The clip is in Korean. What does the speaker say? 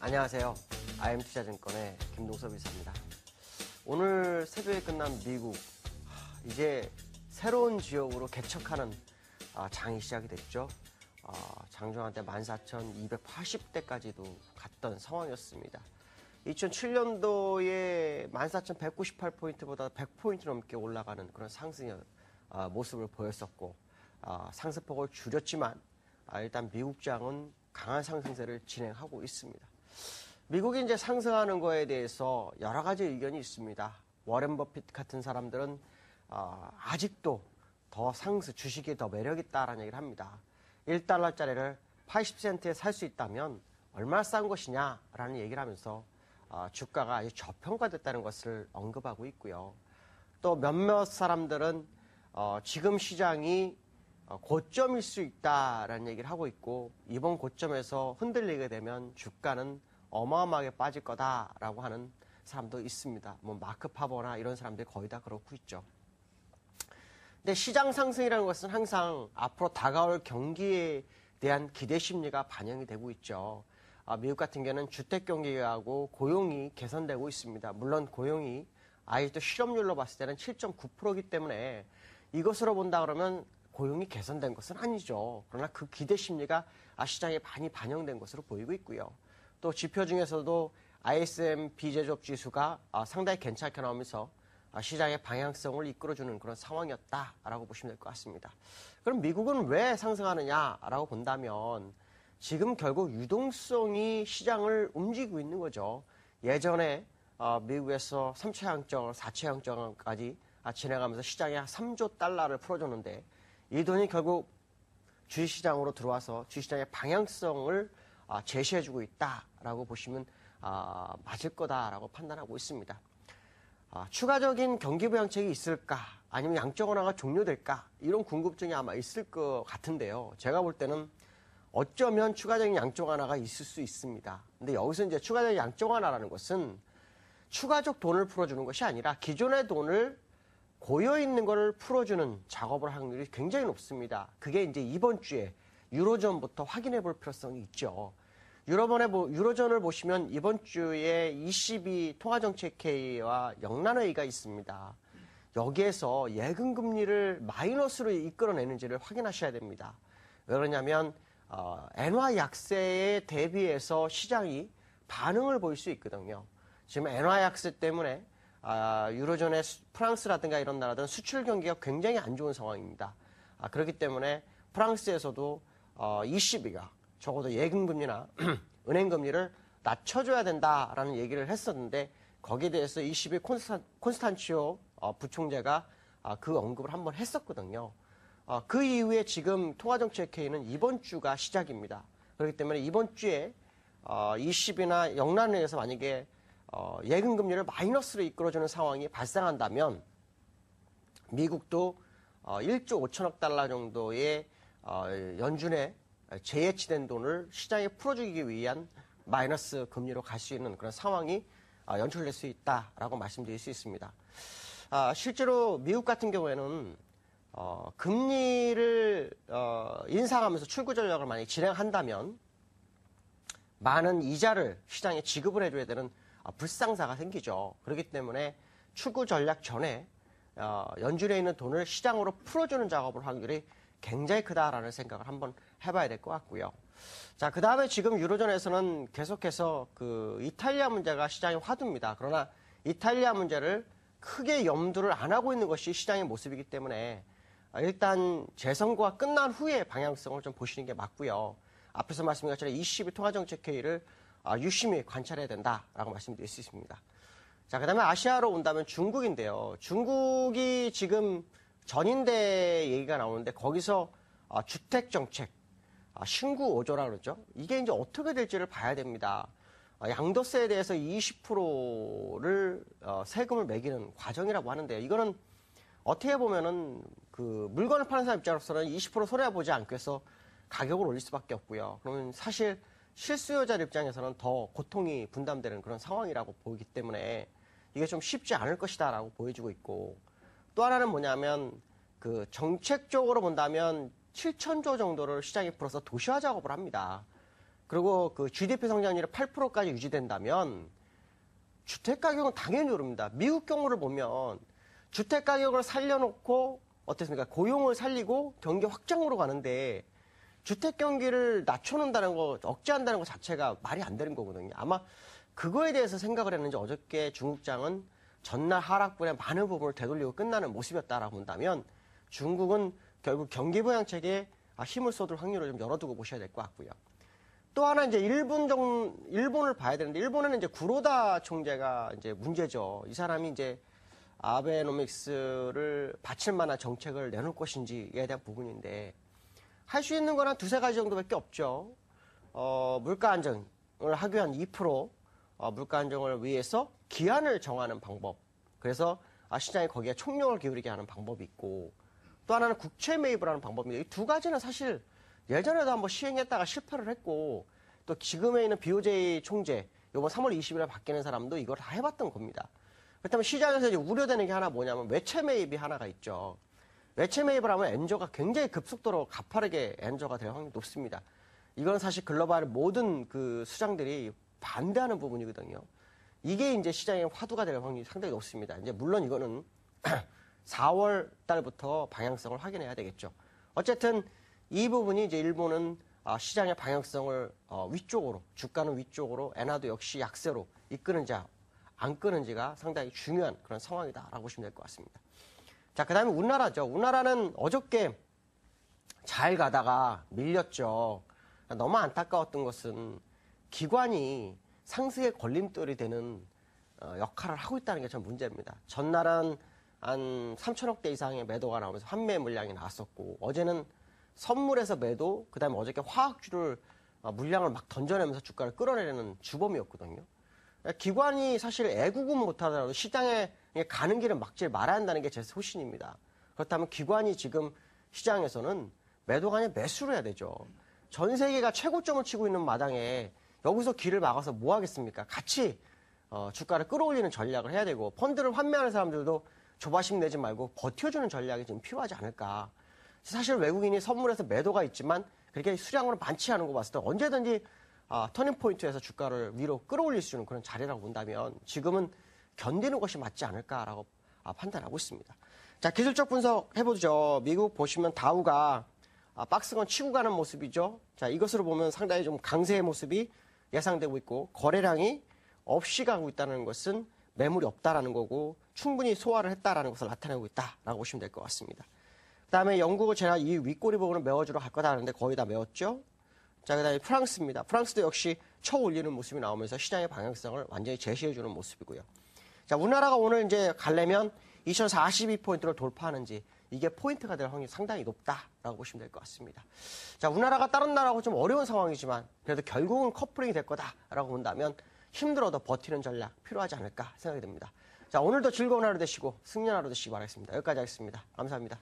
안녕하세요. IM투자증권의 김동섭 이사입니다. 오늘 새벽에 끝난 미국, 이제 새로운 지역으로 개척하는 장이 시작이 됐죠. 장중한 때 14,280대까지도 갔던 상황이었습니다. 2007년도에 14,198포인트보다 100포인트 넘게 올라가는 그런 상승의 모습을 보였었고, 상승폭을 줄였지만 일단 미국 장은 강한 상승세를 진행하고 있습니다. 미국이 이제 상승하는 거에 대해서 여러 가지 의견이 있습니다. 워렌 버핏 같은 사람들은 아직도 더 주식이 더 매력 있다라는 얘기를 합니다. 1달러짜리를 80센트에 살 수 있다면 얼마나 싼 것이냐라는 얘기를 하면서 주가가 아주 저평가됐다는 것을 언급하고 있고요. 또 몇몇 사람들은 지금 시장이 고점일 수 있다라는 얘기를 하고 있고, 이번 고점에서 흔들리게 되면 주가는 어마어마하게 빠질 거다라고 하는 사람도 있습니다. 뭐 마크 파버나 이런 사람들이 거의 다 그렇고 있죠. 근데 시장 상승이라는 것은 항상 앞으로 다가올 경기에 대한 기대 심리가 반영이 되고 있죠. 미국 같은 경우는 주택 경기하고 고용이 개선되고 있습니다. 물론 고용이 아직도 실업률로 봤을 때는 7.9%이기 때문에 이것으로 본다 그러면 고용이 개선된 것은 아니죠. 그러나 그 기대 심리가 시장에 많이 반영된 것으로 보이고 있고요. 또 지표 중에서도 ISM 비제조업 지수가 상당히 괜찮게 나오면서 시장의 방향성을 이끌어주는 그런 상황이었다라고 보시면 될 것 같습니다. 그럼 미국은 왜 상승하느냐라고 본다면 지금 결국 유동성이 시장을 움직이고 있는 거죠. 예전에 미국에서 3차 양적, 4차 양적까지 진행하면서 시장에 3조 달러를 풀어줬는데 이 돈이 결국 주식시장으로 들어와서 주식시장의 방향성을 제시해주고 있다라고 보시면 맞을 거다라고 판단하고 있습니다. 추가적인 경기 부양책이 있을까? 아니면 양적 완화가 종료될까? 이런 궁금증이 아마 있을 것 같은데요. 제가 볼 때는 어쩌면 추가적인 양적 완화가 있을 수 있습니다. 근데 여기서 이제 추가적인 양적 완화라는 것은 추가적 돈을 풀어주는 것이 아니라 기존의 돈을 고여있는 것을 풀어주는 작업을 할 확률이 굉장히 높습니다. 그게 이제 이번 주에 유로존부터 확인해 볼 필요성이 있죠. 유로존을 보시면 이번 주에 ECB 통화정책회의와 영란회의가 있습니다. 여기에서 예금금리를 마이너스로 이끌어내는지를 확인하셔야 됩니다. 왜 그러냐면 엔화 약세에 대비해서 시장이 반응을 보일 수 있거든요. 지금 엔화 약세 때문에 유로존의 프랑스라든가 이런 나라들은 수출 경기가 굉장히 안 좋은 상황입니다. 그렇기 때문에 프랑스에서도 ECB가 적어도 예금금리나 은행금리를 낮춰줘야 된다라는 얘기를 했었는데 거기에 대해서 ECB 콘스탄치오 부총재가 그 언급을 한번 했었거든요. 그 이후에 지금 통화정책회의는 이번 주가 시작입니다. 그렇기 때문에 이번 주에 ECB나 영란회에서 만약에 예금금리를 마이너스로 이끌어주는 상황이 발생한다면 미국도 1조 5천억 달러 정도의 연준에 재예치된 돈을 시장에 풀어주기 위한 마이너스 금리로 갈 수 있는 그런 상황이 연출될 수 있다라고 말씀드릴 수 있습니다. 실제로 미국 같은 경우에는 금리를 인상하면서 출구 전략을 만약에 진행한다면 많은 이자를 시장에 지급을 해줘야 되는 불상사가 생기죠. 그렇기 때문에 출구 전략 전에 연준에 있는 돈을 시장으로 풀어주는 작업을 확률이 굉장히 크다라는 생각을 한번 해봐야 될 것 같고요. 자, 그 다음에 지금 유로존에서는 계속해서 그 이탈리아 문제가 시장의 화두입니다. 그러나 이탈리아 문제를 크게 염두를 안 하고 있는 것이 시장의 모습이기 때문에 일단 재선거가 끝난 후에 방향성을 좀 보시는 게 맞고요. 앞에서 말씀드린 것처럼 ECB 통화정책회의를 유심히 관찰해야 된다라고 말씀드릴 수 있습니다. 자, 그 다음에 아시아로 온다면 중국인데요. 중국이 지금 전인대 얘기가 나오는데 거기서 주택정책, 신구 5조라 그러죠. 이게 이제 어떻게 될지를 봐야 됩니다. 양도세에 대해서 20%를 세금을 매기는 과정이라고 하는데요. 이거는 어떻게 보면은 그 물건을 파는 사람 입장으로서는 20% 손해보지 않고 해서 가격을 올릴 수밖에 없고요. 그러면 사실 실수요자 입장에서는 더 고통이 분담되는 그런 상황이라고 보이기 때문에 이게 좀 쉽지 않을 것이다라고 보여지고 있고, 또 하나는 뭐냐면 그 정책적으로 본다면 7천조 정도를 시장에 풀어서 도시화 작업을 합니다. 그리고 그 GDP 성장률이 8%까지 유지된다면 주택 가격은 당연히 오릅니다. 미국 경우를 보면 주택 가격을 살려놓고 어떻습니까? 고용을 살리고 경기 확장으로 가는데 주택 경기를 낮춰놓는다는 거, 억제한다는 것 자체가 말이 안 되는 거거든요. 아마 그거에 대해서 생각을 했는지 어저께 중국장은 전날 하락분의 많은 부분을 되돌리고 끝나는 모습이었다라고 본다면 중국은 결국 경기 부양책에 힘을 쏟을 확률을 좀 열어두고 보셔야 될 것 같고요. 또 하나 이제 일본을 봐야 되는데 일본에는 이제 구로다 총재가 이제 문제죠. 이 사람이 이제 아베노믹스를 바칠 만한 정책을 내놓을 것인지에 대한 부분인데 할 수 있는 건 한 두세 가지 정도밖에 없죠. 물가 안정을 하기 위한 2% 물가 안정을 위해서 기한을 정하는 방법. 그래서 시장이 거기에 총력을 기울이게 하는 방법이 있고 또 하나는 국채 매입을 하는 방법입니다. 이 두 가지는 사실 예전에도 한번 시행했다가 실패를 했고 또 지금에 있는 BOJ 총재 이번 3월 20일에 바뀌는 사람도 이걸 다 해봤던 겁니다. 그렇다면 시장에서 이제 우려되는 게 하나 뭐냐면 외채 매입이 하나가 있죠. 외채 매입을 하면 엔저가 굉장히 급속도로 가파르게 엔저가 될 확률이 높습니다. 이건 사실 글로벌 모든 그 수장들이 반대하는 부분이거든요. 이게 이제 시장의 화두가 될 확률이 상당히 높습니다. 이제 물론 이거는 4월 달부터 방향성을 확인해야 되겠죠. 어쨌든 이 부분이 이제 일본은 시장의 방향성을 위쪽으로, 주가는 위쪽으로, 엔화도 역시 약세로 이끄는지 안 끄는지가 상당히 중요한 그런 상황이다라고 보시면 될 것 같습니다. 자, 그 다음에 우리나라죠. 우리나라는 어저께 잘 가다가 밀렸죠. 너무 안타까웠던 것은 기관이 상승의 걸림돌이 되는 역할을 하고 있다는 게 전 문제입니다. 전날은 한 3천억 대 이상의 매도가 나오면서 환매 물량이 나왔었고 어제는 선물에서 매도, 그 다음에 어저께 화학주를 물량을 막 던져내면서 주가를 끌어내려는 주범이었거든요. 기관이 사실 애국은 못하더라도 시장에 가는 길을 막지 말아야 한다는 게 제 소신입니다. 그렇다면 기관이 지금 시장에서는 매도가 아니라 매수를 해야 되죠. 전 세계가 최고점을 치고 있는 마당에 여기서 길을 막아서 뭐 하겠습니까? 같이 주가를 끌어올리는 전략을 해야 되고 펀드를 환매하는 사람들도 조바심 내지 말고 버텨주는 전략이 좀 필요하지 않을까. 사실 외국인이 선물에서 매도가 있지만 그렇게 수량으로 많지 않은 거 봤을 때 언제든지 터닝포인트에서 주가를 위로 끌어올릴 수 있는 그런 자리라고 본다면 지금은 견디는 것이 맞지 않을까라고 판단하고 있습니다. 자, 기술적 분석 해보죠. 미국 보시면 다우가 박스권 치고 가는 모습이죠. 자, 이것으로 보면 상당히 좀 강세의 모습이 예상되고 있고 거래량이 없이 가고 있다는 것은 매물이 없다라는 거고 충분히 소화를 했다라는 것을 나타내고 있다라고 보시면 될 것 같습니다. 그다음에 영국을 제가 이 윗꼬리 부분을 메워주러 갈 거다 하는데 거의 다 메웠죠. 자, 그다음에 프랑스입니다. 프랑스도 역시 쳐 올리는 모습이 나오면서 시장의 방향성을 완전히 제시해주는 모습이고요. 자, 우리나라가 오늘 이제 가려면 2042포인트를 돌파하는지 이게 포인트가 될 확률이 상당히 높다라고 보시면 될 것 같습니다. 자, 우리나라가 다른 나라하고 좀 어려운 상황이지만 그래도 결국은 커플링이 될 거다라고 본다면 힘들어도 버티는 전략 필요하지 않을까 생각이 듭니다. 자, 오늘도 즐거운 하루 되시고 승리한 하루 되시기 바라겠습니다. 여기까지 하겠습니다. 감사합니다.